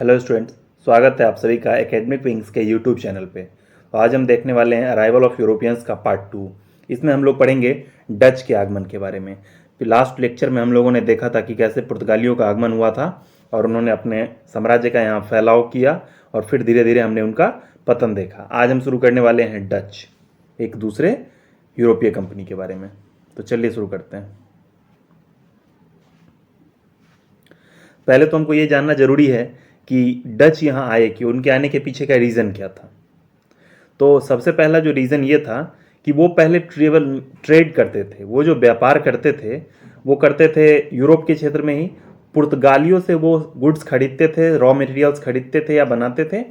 Hello students, स्वागत है आप सभी का एकेडमिक विंग्स के यूट्यूब चैनल पे। तो आज हम देखने वाले हैं अराइवल ऑफ यूरोपियंस का पार्ट 2। इसमें हम लोग पढ़ेंगे डच के आगमन के बारे में। फिर लास्ट लेक्चर में हम लोगों ने देखा था कि कैसे पुर्तगालियों का आगमन हुआ था और उन्होंने अपने साम्राज्य का यहाँ फैलाव किया और फिर धीरे धीरे हमने उनका पतन देखा। आज हम शुरू करने वाले हैं डच, एक दूसरे यूरोपीय कंपनी के बारे में। तो चलिए शुरू करते हैं। पहले तो हमको ये जानना जरूरी है कि डच यहाँ आए कि उनके आने के पीछे का रीज़न क्या था। तो सबसे पहला जो रीज़न ये था कि वो पहले ट्रेड करते थे, वो जो व्यापार करते थे वो करते थे यूरोप के क्षेत्र में ही। पुर्तगालियों से वो गुड्स खरीदते थे, रॉ मटेरियल्स खरीदते थे या बनाते थे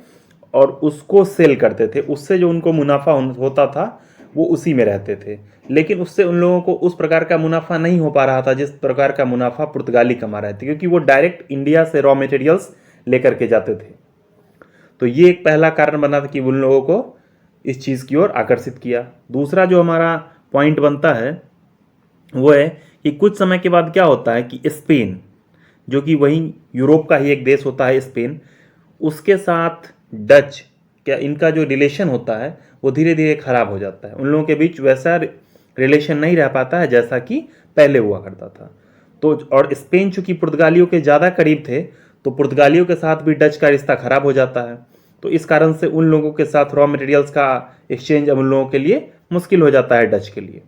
और उसको सेल करते थे। उससे जो उनको मुनाफा होता था वो उसी में रहते थे, लेकिन उससे उन लोगों को उस प्रकार का मुनाफा नहीं हो पा रहा था जिस प्रकार का मुनाफा पुर्तगाली कमा रहे थे, क्योंकि वो डायरेक्ट इंडिया से रॉ मटेरियल्स लेकर के जाते थे। तो ये एक पहला कारण बना था कि उन लोगों को इस चीज़ की ओर आकर्षित किया। दूसरा जो हमारा पॉइंट बनता है वो है कि कुछ समय के बाद क्या होता है कि स्पेन, जो कि वहीं यूरोप का ही एक देश होता है स्पेन, उसके साथ डच क्या इनका जो रिलेशन होता है वो धीरे धीरे खराब हो जाता है। उन लोगों के बीच वैसा रिलेशन नहीं रह पाता है जैसा कि पहले हुआ करता था। तो और स्पेन चूंकि पुर्तगालियों के ज़्यादा करीब थे तो पुर्तगालियों के साथ भी डच का रिश्ता खराब हो जाता है। तो इस कारण से उन लोगों के साथ रॉ मटेरियल्स का एक्सचेंज अब उन लोगों के लिए मुश्किल हो जाता है डच के लिए।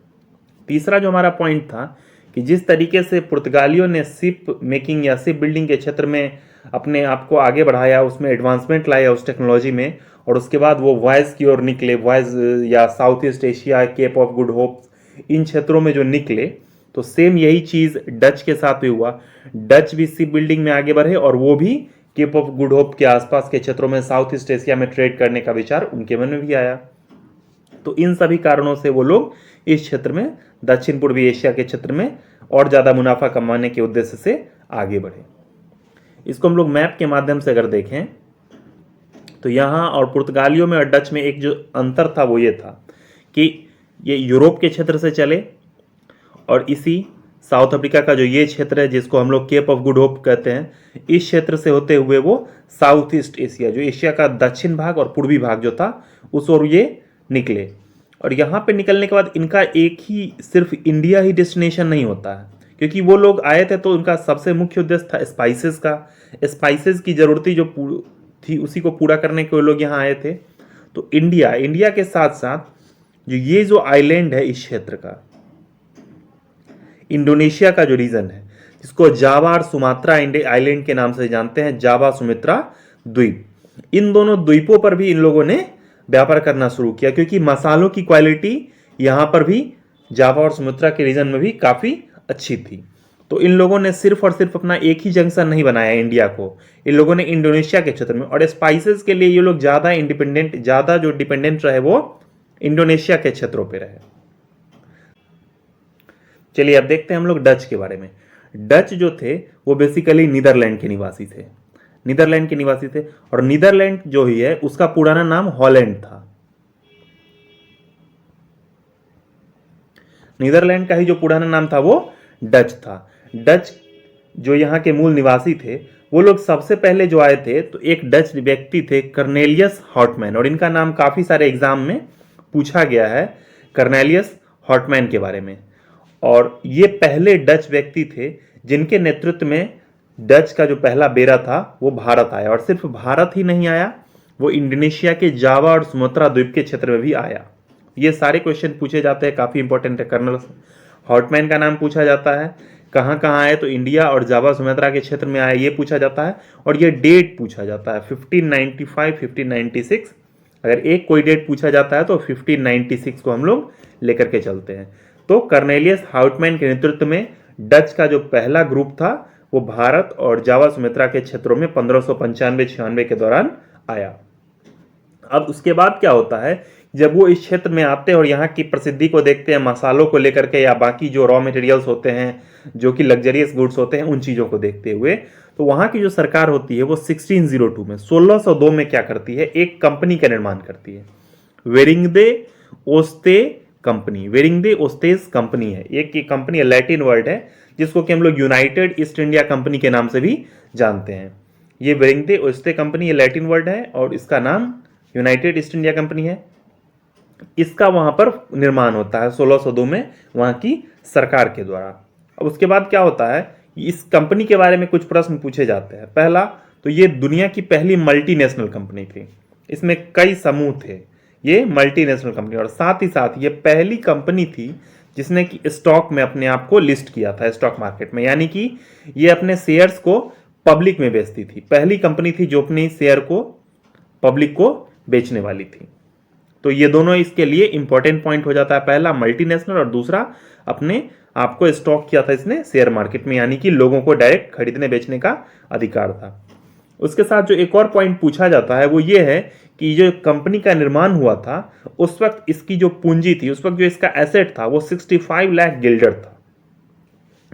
तीसरा जो हमारा पॉइंट था कि जिस तरीके से पुर्तगालियों ने शिप मेकिंग या शिप बिल्डिंग के क्षेत्र में अपने आप को आगे बढ़ाया, उसमें एडवांसमेंट लाया उस टेक्नोलॉजी में, और उसके बाद वो वॉयस की ओर निकले, वॉयस या south east Asia, Cape of Good Hope, इन क्षेत्रों में जो निकले, तो सेम यही चीज़ डच के साथ भी हुआ। डच भी शिप बिल्डिंग में आगे बढ़े और वो भी केप ऑफ गुड होप के आसपास के क्षेत्रों में साउथ ईस्ट एशिया में ट्रेड करने का विचार उनके मन में भी आया। तो इन सभी कारणों से वो लोग इस क्षेत्र में, दक्षिण पूर्वी एशिया के क्षेत्र में और ज़्यादा मुनाफा कमाने के उद्देश्य से आगे बढ़े। इसको हम लोग मैप के माध्यम से अगर देखें तो यहाँ और पुर्तगालियों में और डच में एक जो अंतर था वो ये था कि ये यूरोप के क्षेत्र से चले और इसी साउथ अफ्रीका का जो ये क्षेत्र है जिसको हम लोग केप ऑफ गुड होप कहते हैं, इस क्षेत्र से होते हुए वो साउथ ईस्ट एशिया, जो एशिया का दक्षिण भाग और पूर्वी भाग जो था, उस ओर ये निकले। और यहाँ पे निकलने के बाद इनका एक ही सिर्फ इंडिया ही डेस्टिनेशन नहीं होता है, क्योंकि वो लोग आए थे तो उनका सबसे मुख्य उद्देश्य था स्पाइसेस का। स्पाइसेस की ज़रूरत जो थी उसी को पूरा करने के लोग यहाँ आए थे। तो इंडिया के साथ साथ जो आइलैंड है इस क्षेत्र का, इंडोनेशिया का जो रीजन है, जिसको जावा और सुमात्रा आइलैंड के नाम से जानते हैं, जावा सुमात्रा द्वीप, इन दोनों द्वीपों पर भी इन लोगों ने व्यापार करना शुरू किया, क्योंकि मसालों की क्वालिटी यहाँ पर भी जावा और सुमात्रा के रीजन में भी काफ़ी अच्छी थी। तो इन लोगों ने सिर्फ और सिर्फ अपना एक ही जंक्शन नहीं बनाया इंडिया को, इन लोगों ने इंडोनेशिया के क्षेत्र में, और स्पाइसेस के लिए ये लोग ज़्यादा जो डिपेंडेंट रहे वो इंडोनेशिया के क्षेत्रों पर रहे। चलिए अब देखते हैं हम लोग डच के बारे में। डच जो थे वो बेसिकली नीदरलैंड के निवासी थे, और नीदरलैंड जो ही है उसका पुराना नाम हॉलैंड था। नीदरलैंड का ही जो पुराना नाम था वो डच था। डच जो यहाँ के मूल निवासी थे वो लोग सबसे पहले जो आए थे तो एक डच व्यक्ति थे कर्नेलियस हॉटमैन, और इनका नाम काफ़ी सारे एग्जाम में पूछा गया है, कर्नेलियस हॉटमैन के बारे में। और ये पहले डच व्यक्ति थे जिनके नेतृत्व में डच का जो पहला बेड़ा था वो भारत आया, और सिर्फ भारत ही नहीं आया, वो इंडोनेशिया के जावा और सुमात्रा द्वीप के क्षेत्र में भी आया। ये सारे क्वेश्चन पूछे जाते हैं, काफ़ी इंपॉर्टेंट है। कर्नल हॉटमैन का नाम पूछा जाता है, कहाँ कहाँ आए तो इंडिया और जावा सुमात्रा के क्षेत्र में आया ये पूछा जाता है, और ये डेट पूछा जाता है 1595 1596। अगर एक कोई डेट पूछा जाता है तो 1596 को हम लोग लेकर के चलते हैं। तो कर्नेलियस हाउटमैन के नेतृत्व में डच का जो पहला ग्रुप था वो भारत और जावा सुमात्रा के क्षेत्रों में 1595-96 के दौरान आया। अब उसके बाद क्या होता है, जब वो इस क्षेत्र में आते हैं और यहाँ की प्रसिद्धि को देखते हैं, मसालों को लेकर के या बाकी जो रॉ मटेरियल्स होते हैं जो कि लग्जरियस गुड्स होते हैं, उन चीज़ों को देखते हुए, तो वहाँ की जो सरकार होती है वो 1602 में 1602 में क्या करती है, एक कंपनी का निर्माण करती है, वेरिंगदे ओस्ते कंपनी। वेरिंगदे ओस्तेस कंपनी है, एक की कंपनी है, लैटिन वर्ड है जिसको कि हम लोग यूनाइटेड ईस्ट इंडिया कंपनी के नाम से भी जानते हैं। ये वेरिंग्टे ओस्टे कंपनी, ये लैटिन वर्ड है और इसका नाम यूनाइटेड ईस्ट इंडिया कंपनी है। इसका वहां पर निर्माण होता है 1602 में वहां की सरकार के द्वारा। अब उसके बाद क्या होता है, इस कंपनी के बारे में कुछ प्रश्न पूछे जाते हैं। पहला तो ये दुनिया की पहली मल्टीनेशनल कंपनी थी, इसमें कई समूह थे, ये मल्टीनेशनल कंपनी, और साथ ही साथ ये पहली कंपनी थी जिसने कि स्टॉक में अपने आप को लिस्ट किया था स्टॉक मार्केट में, यानी कि ये अपने शेयर्स को पब्लिक में बेचती थी। पहली कंपनी थी जो अपने शेयर को पब्लिक को बेचने वाली थी। तो ये दोनों इसके लिए इंपॉर्टेंट पॉइंट हो जाता है, पहला मल्टीनेशनल और दूसरा अपने आप को स्टॉक किया था इसने शेयर मार्केट में, यानी कि लोगों को डायरेक्ट खरीदने बेचने का अधिकार था। उसके साथ जो एक और पॉइंट पूछा जाता है वो ये है कि जो कंपनी का निर्माण हुआ था उस वक्त इसकी जो पूंजी थी, उस वक्त जो इसका एसेट था वो 65 लाख गिल्डर था।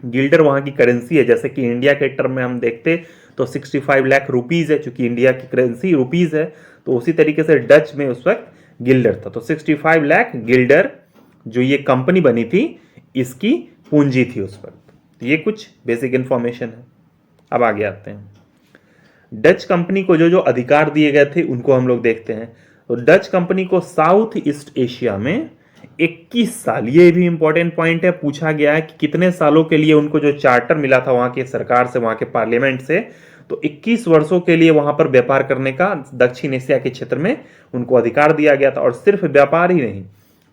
गिल्डर वहां की करेंसी है, जैसे कि इंडिया के टर्म में हम देखते तो 65 लाख रुपीज है, चूंकि इंडिया की करेंसी रुपीज है, तो उसी तरीके से डच में उस वक्त गिल्डर था। तो 65 लाख गिल्डर जो ये कंपनी बनी थी इसकी पूंजी थी उस वक्त। तो ये कुछ बेसिक इंफॉर्मेशन है। अब आगे आते हैं, डच कंपनी को जो जो अधिकार दिए गए थे उनको हम लोग देखते हैं। तो डच कंपनी को साउथ ईस्ट एशिया में 21 साल, ये भी इंपॉर्टेंट पॉइंट है, पूछा गया है कि कितने सालों के लिए उनको जो चार्टर मिला था वहां की सरकार से, वहां के पार्लियामेंट से, तो 21 वर्षों के लिए वहां पर व्यापार करने का दक्षिण एशिया के क्षेत्र में उनको अधिकार दिया गया था। और सिर्फ व्यापार ही नहीं,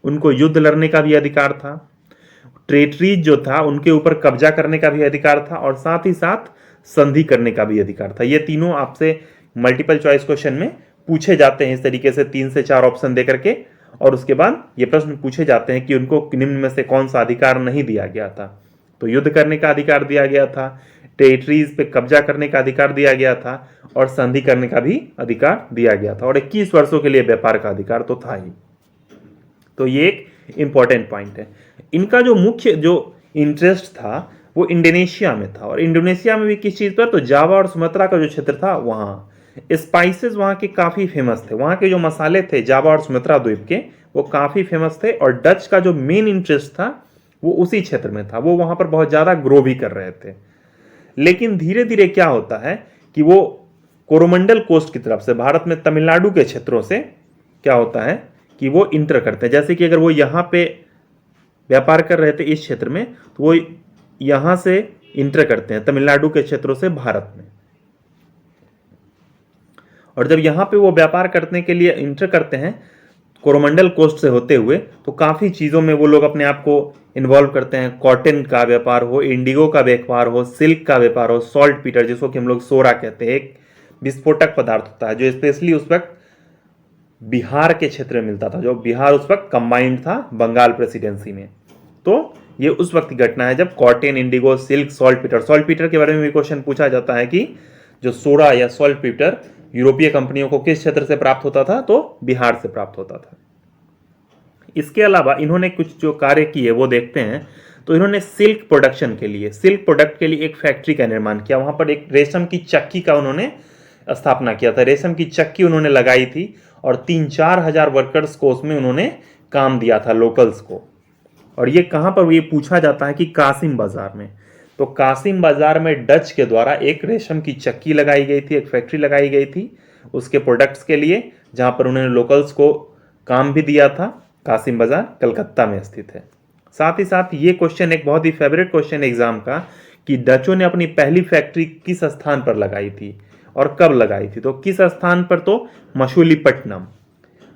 उनको युद्ध लड़ने का भी अधिकार था, टेरिटरीज जो था उनके ऊपर कब्जा करने का भी अधिकार था, और साथ ही साथ संधि करने का भी अधिकार था। ये तीनों आपसे मल्टीपल चॉइस क्वेश्चन में पूछे जाते हैं इस तरीके से 3 से 4 ऑप्शन दे करके, और उसके बाद ये प्रश्न पूछे जाते हैं कि उनको निम्न में से कौन सा अधिकार नहीं दिया गया था। तो युद्ध करने का अधिकार दिया गया था, टेरिटरीज पे कब्जा करने का अधिकार दिया गया था, और संधि करने का भी अधिकार दिया गया था, और 21 वर्षों के लिए व्यापार का अधिकार तो था ही। तो ये एक इंपॉर्टेंट पॉइंट है। इनका जो मुख्य जो इंटरेस्ट था वो इंडोनेशिया में था, और इंडोनेशिया में भी किस चीज पर, तो जावा और सुमात्रा का जो क्षेत्र था वहां स्पाइसेस वहां के काफी फेमस थे, वहां के जो मसाले थे जावा और सुमात्रा द्वीप के वो काफी फेमस थे, और डच का जो मेन इंटरेस्ट था वो उसी क्षेत्र में था, वो वहां पर बहुत ज्यादा ग्रो भी कर रहे थे। लेकिन धीरे धीरे क्या होता है कि वो कोरोमंडल कोस्ट की तरफ से, भारत में तमिलनाडु के क्षेत्रों से क्या होता है कि वो इंटर करते हैं। जैसे कि अगर वो यहाँ पे व्यापार कर रहे थे इस क्षेत्र में, तो वो यहां से इंटर करते हैं तमिलनाडु के क्षेत्रों से भारत में, और जब यहां पे वो व्यापार करने के लिए इंटर करते हैं कोरोमंडल कोस्ट से होते हुए, तो काफी चीजों में वो लोग अपने आप को इन्वॉल्व करते हैं। कॉटन का व्यापार हो, इंडिगो का व्यापार हो, सिल्क का व्यापार हो, सॉल्ट पीटर जिसको कि हम लोग सोरा कहते हैं, एक विस्फोटक पदार्थ होता है जो स्पेशली उस वक्त बिहार के क्षेत्र में मिलता था, जो बिहार उस वक्त कंबाइंड था बंगाल प्रेसिडेंसी में। तो ये उस वक्त की घटना है जब cotton, Indigo, silk, salt Peter के बारे में भी क्वेश्चन पूछा जाता है कि जो सोडा या सॉल्ट पीटर यूरोपीय कंपनियों को किस क्षेत्र से प्राप्त होता था, तो बिहार से प्राप्त होता था। इसके अलावा इन्होंने कुछ जो कार्य किए वो देखते हैं। तो इन्होंने सिल्क प्रोडक्शन के लिए, सिल्क प्रोडक्ट के लिए एक फैक्ट्री का निर्माण किया, वहां पर एक रेशम की चक्की का उन्होंने स्थापना किया था, रेशम की चक्की उन्होंने लगाई थी, और 3-4 हजार वर्कर्स को उसमें उन्होंने काम दिया था, लोकल्स को। और ये कहां पर, ये पूछा जाता है कि कासिम बाजार में। तो कासिम बाजार में डच के द्वारा एक रेशम की चक्की लगाई गई थी, एक फैक्ट्री लगाई गई थी उसके प्रोडक्ट्स के लिए, जहां पर उन्होंने लोकल्स को काम भी दिया था। कासिम बाजार कलकत्ता में स्थित है। साथ ही साथ ये क्वेश्चन एक बहुत ही फेवरेट क्वेश्चन एग्जाम का, कि डचों ने अपनी पहली फैक्ट्री किस स्थान पर लगाई थी और कब लगाई थी। तो किस स्थान पर, तो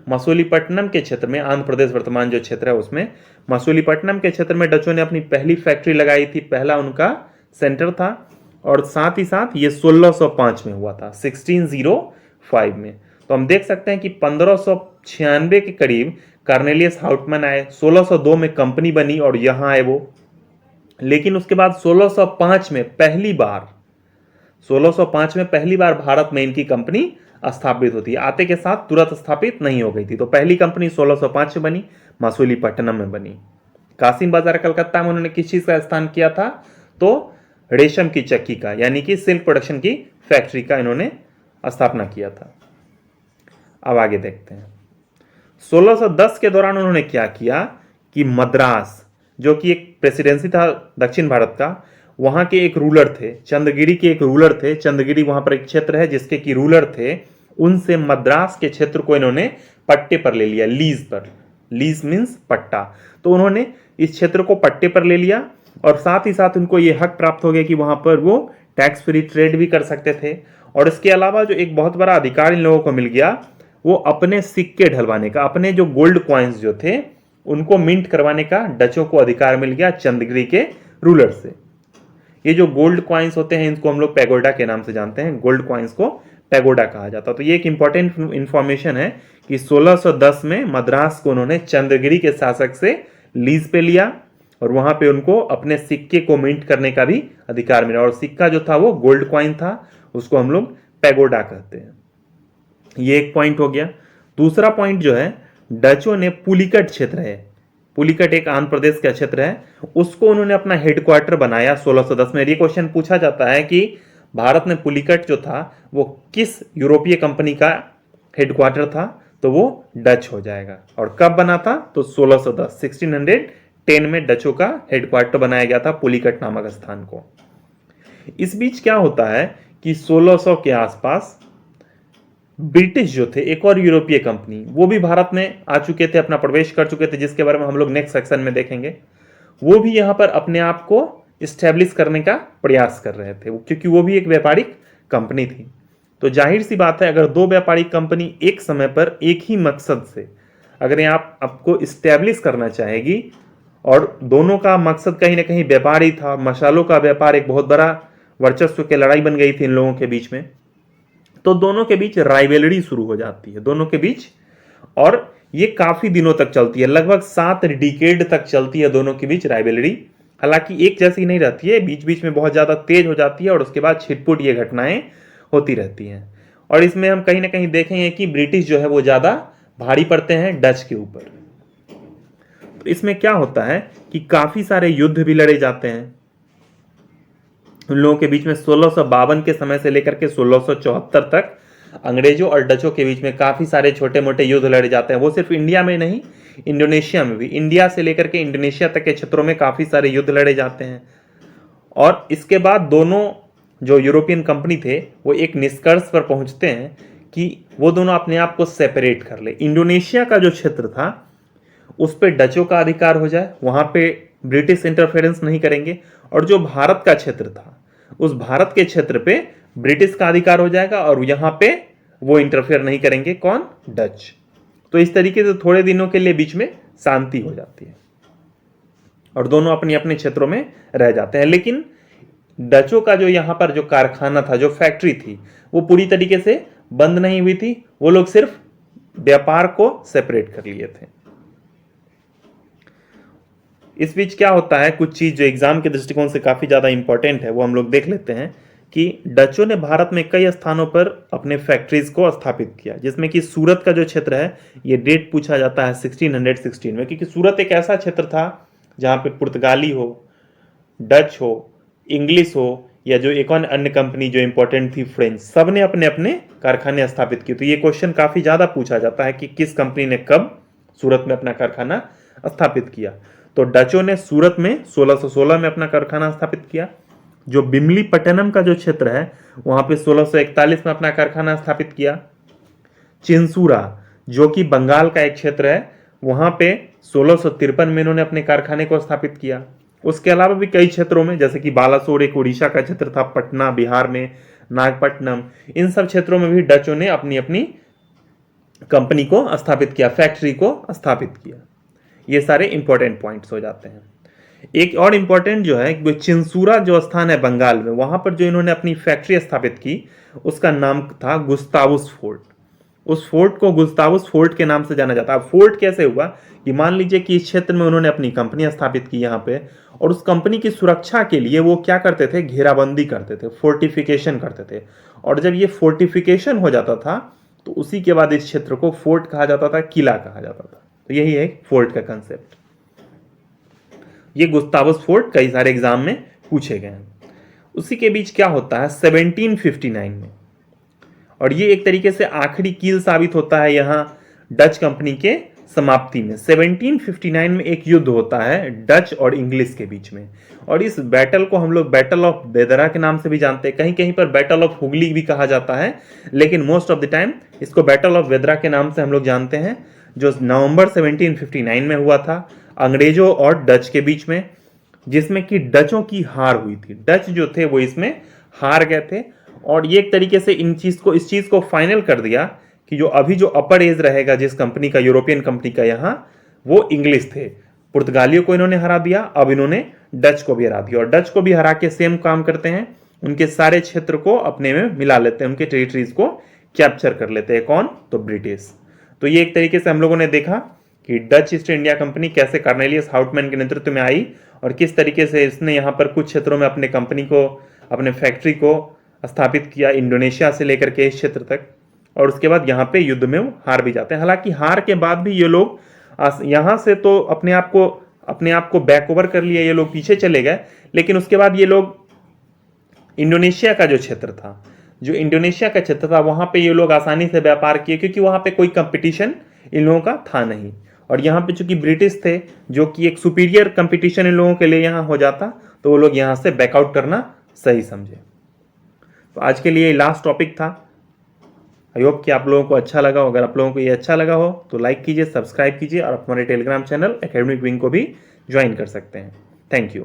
मसूलीपट्टनम के क्षेत्र में, आंध्र प्रदेश वर्तमान जो क्षेत्र है उसमें मसूलीपट्टनम के क्षेत्र में डचों ने अपनी पहली फैक्ट्री लगाई थी, पहला उनका सेंटर था। और साथ ही साथ ये 1605 में हुआ था, 1605 में। तो हम देख सकते हैं कि 1596 के करीब कार्नेलियस हाउटमैन आए, 1602 में कंपनी बनी और यहां आए वो। लेकिन उसके बाद 1605 में पहली बार भारत में इनकी कंपनी स्थापित होती है। आते के साथ तुरंत स्थापित नहीं हो गई थी। तो पहली कंपनी 1605 में बनी, मसूलीपट्टनम में बनी। कासिम बाजार कलकत्ता में उन्होंने किस चीज का स्थान किया था, तो रेशम की चक्की का, यानी कि सिल्क प्रोडक्शन की फैक्ट्री का इन्होंने स्थापना किया था। अब आगे देखते हैं 1610 के दौरान उन्होंने क्या किया कि मद्रास, जो कि एक प्रेसिडेंसी था दक्षिण भारत का, वहां के एक रूलर थे, चंद्रगिरी के एक रूलर थे। चंद्रगिरी वहां पर एक क्षेत्र है जिसके की रूलर थे, उनसे मद्रास के क्षेत्र को इन्होंने पट्टे पर ले लिया, लीज पर। लीज मीन्स पट्टा। तो उन्होंने इस क्षेत्र को पट्टे पर ले लिया और साथ ही साथ उनको ये हक प्राप्त हो गया कि वहां पर वो टैक्स फ्री ट्रेड भी कर सकते थे। और इसके अलावा जो एक बहुत बड़ा अधिकार इन लोगों को मिल गया, वो अपने सिक्के ढलवाने का, अपने जो गोल्ड कॉइन्स जो थे उनको मिंट करवाने का डचों को अधिकार मिल गया चंद्रगिरी के रूलर से। ये जो गोल्ड कॉइन्स होते हैं इनको हम लोग पैगोडा के नाम से जानते हैं, गोल्ड कॉइन्स को पैगोडा कहा जाता है। तो ये एक इंपॉर्टेंट इंफॉर्मेशन है कि 1610 में मद्रास को उन्होंने चंद्रगिरी के शासक से लीज पे लिया और वहां पे उनको अपने सिक्के को मिंट करने का भी अधिकार मिला। और सिक्का जो था वो गोल्ड कॉइन था, उसको हम लोग पैगोडा कहते हैं। ये एक पॉइंट हो गया। दूसरा पॉइंट जो है, डचों ने पुलिकट क्षेत्र है, पुलिकट एक आंध्र प्रदेश का क्षेत्र है, उसको उन्होंने अपना हेडक्वार्टर बनाया 1610 में। ये क्वेश्चन पूछा जाता है कि भारत में पुलिकट जो था वो किस यूरोपीय कंपनी का हेडक्वार्टर था, तो वो डच हो जाएगा। और कब बना था, तो 1610 1610 में डचों का हेडक्वार्टर बनाया गया था पुलिकट नामक स्थान को। इस बीच क्या होता है कि 1600 के आसपास ब्रिटिश जो थे, एक और यूरोपीय कंपनी, वो भी भारत में आ चुके थे, अपना प्रवेश कर चुके थे, जिसके बारे में हम लोग नेक्स्ट सेक्शन में देखेंगे। वो भी यहां पर अपने आप को इस्टेब्लिश करने का प्रयास कर रहे थे, क्योंकि वो भी एक व्यापारिक कंपनी थी। तो जाहिर सी बात है, अगर दो व्यापारिक कंपनी एक समय पर एक ही मकसद से अगर आप आपको इस्टेब्लिश करना चाहेगी और दोनों का मकसद कहीं ना कहीं व्यापार ही था, मसालों का व्यापार एक बहुत बड़ा वर्चस्व की लड़ाई बन गई थी इन लोगों के बीच में, तो दोनों के बीच राइवलरी शुरू हो जाती है दोनों के बीच। और ये काफी दिनों तक चलती है, लगभग 7 डिकेड तक चलती है दोनों के बीच राइवलरी। हालांकि एक जैसी नहीं रहती है, बीच बीच में बहुत ज्यादा तेज हो जाती है और उसके बाद छिटपुट ये घटनाएं होती रहती हैं। और इसमें हम कहीं ना कहीं देखेंगे कि ब्रिटिश जो है वो ज्यादा भारी पड़ते हैं डच के ऊपर। तो इसमें क्या होता है कि काफी सारे युद्ध भी लड़े जाते हैं उन लोगों के बीच में। 1652 के समय से लेकर के 1674 तक अंग्रेजों और डचों के बीच में काफी सारे छोटे मोटे युद्ध लड़े जाते हैं। वो सिर्फ इंडिया में नहीं, इंडोनेशिया में भी, इंडिया से लेकर के इंडोनेशिया तक के क्षेत्रों में काफी सारे युद्ध लड़े जाते हैं। और इसके बाद दोनों जो यूरोपियन कंपनी थे वो एक निष्कर्ष पर पहुंचते हैं कि वो दोनों अपने आप को सेपरेट कर ले। इंडोनेशिया का जो क्षेत्र था उस पर डचों का अधिकार हो जाए, वहां पे ब्रिटिश इंटरफेरेंस नहीं करेंगे। और जो भारत का क्षेत्र था उस भारत के क्षेत्र पे ब्रिटिश का अधिकार हो जाएगा और यहां पे वो इंटरफेयर नहीं करेंगे, कौन, डच। तो इस तरीके से थोड़े दिनों के लिए बीच में शांति हो जाती है और दोनों अपने अपने क्षेत्रों में रह जाते हैं। लेकिन डचों का जो यहां पर जो कारखाना था, जो फैक्ट्री थी, वो पूरी तरीके से बंद नहीं हुई थी। वो लोग सिर्फ व्यापार को सेपरेट कर लिए थे। इस बीच क्या होता है, कुछ चीज जो एग्जाम के दृष्टिकोण से काफी ज्यादा इंपॉर्टेंट है वो हम लोग देख लेते हैं कि डचों ने भारत में कई स्थानों पर अपने फैक्ट्रीज को स्थापित किया, जिसमें कि सूरत का जो क्षेत्र है, ये डेट पूछा जाता है 1616 में, क्योंकि सूरत एक ऐसा क्षेत्र था जहां पे पुर्तगाली हो, डच हो, इंग्लिश हो, या जो एक और अन्य कंपनी जो इंपॉर्टेंट थी फ्रेंच, सब ने अपने अपने कारखाने स्थापित किए। तो ये क्वेश्चन काफी ज्यादा पूछा जाता है कि किस कंपनी ने कब सूरत में अपना कारखाना स्थापित किया। तो डचों ने सूरत में 1616 में अपना कारखाना स्थापित किया। जो बिमलीपट्टनम का जो क्षेत्र है वहां पे 1641 में अपना कारखाना स्थापित किया। चिंसूरा जो कि बंगाल का एक क्षेत्र है, वहां पे 1653 में इन्होंने अपने कारखाने को स्थापित किया। उसके अलावा भी कई क्षेत्रों में, जैसे कि बालासोर एक उड़ीसा का क्षेत्र था, पटना बिहार में, नागपट्टनम, इन सब क्षेत्रों में भी डचों ने अपनी अपनी कंपनी को स्थापित किया, फैक्ट्री को स्थापित किया। ये सारे इंपॉर्टेंट पॉइंट्स हो जाते हैं। एक और इंपॉर्टेंट जो है, वो चिंसूरा जो स्थान है बंगाल में, वहां पर जो इन्होंने अपनी फैक्ट्री स्थापित की उसका नाम था गुस्तावुस फोर्ट। उस फोर्ट को गुस्तावुस फोर्ट के नाम से जाना जाता है। फोर्ट कैसे हुआ कि मान लीजिए कि इस क्षेत्र में उन्होंने अपनी कंपनी स्थापित की यहाँ पे, और उस कंपनी की सुरक्षा के लिए वो क्या करते थे, घेराबंदी करते थे, फोर्टिफिकेशन करते थे। और जब ये फोर्टिफिकेशन हो जाता था तो उसी के बाद इस क्षेत्र को फोर्ट कहा जाता था, किला कहा जाता था। तो यही है फोर्ट का कंसेप्ट। ये गुस्तावस फोर्ट कई सारे एग्जाम में पूछे गए हैं। उसी के बीच क्या होता है 1759 में, और ये एक तरीके से आखिरी कील साबित होता है यहाँ डच कंपनी के समाप्ति में 1759 में एक युद्ध होता है डच और इंग्लिश के बीच में, और इस बैटल को हम लोग बैटल ऑफ बेदरा के नाम से भी जानते हैं, कहीं कहीं पर बैटल ऑफ हुगली भी कहा जाता है, लेकिन मोस्ट ऑफ द टाइम इसको बैटल ऑफ बेदरा के नाम से हम लोग जानते हैं, जो नवंबर 1759 में हुआ था अंग्रेजों और डच के बीच में, जिसमें कि डचों की हार हुई थी। डच जो थे वो इसमें हार गए थे, और ये एक तरीके से इस चीज को फाइनल कर दिया कि जो अभी जो अपर एज रहेगा जिस कंपनी का, यूरोपियन कंपनी का यहाँ, वो इंग्लिश थे। पुर्तगालियों को इन्होंने हरा दिया, अब इन्होंने डच को भी हरा दिया, और डच को भी हरा के सेम काम करते हैं, उनके सारे क्षेत्र को अपने में मिला लेते हैं, उनके टेरिटरीज को कैप्चर कर लेते हैं। कौन? तो ब्रिटिश। तो ये एक तरीके से हम लोगों ने देखा कि डच ईस्ट इंडिया कंपनी कैसे कॉर्नेलियस हाउटमैन के नेतृत्व में आई, और किस तरीके से इसने यहाँ पर कुछ क्षेत्रों में अपने कंपनी को, अपने फैक्ट्री को स्थापित किया, इंडोनेशिया से लेकर के इस क्षेत्र तक, और उसके बाद यहाँ पे युद्ध में वो हार भी जाते हैं। हालांकि हार के बाद भी ये लोग यहाँ से तो अपने आप को बैक ओवर कर लिया, ये लोग पीछे चले गए, लेकिन उसके बाद ये लोग इंडोनेशिया का जो क्षेत्र था, वहां पे ये लोग आसानी से व्यापार किए, क्योंकि वहां पे कोई कंपटीशन इन लोगों का था नहीं, और यहाँ पे चूंकि ब्रिटिश थे, जो कि एक सुपीरियर कंपटीशन इन लोगों के लिए यहाँ हो जाता, तो वो लोग यहाँ से बैकआउट करना सही समझे। तो आज के लिए लास्ट टॉपिक था। आई होप कि आप लोगों को अच्छा लगा हो। अगर आप लोगों को ये अच्छा लगा हो तो लाइक कीजिए, सब्सक्राइब कीजिए, और हमारे टेलीग्राम चैनल एकेडमिक विंग को भी ज्वाइन कर सकते हैं। Thank you.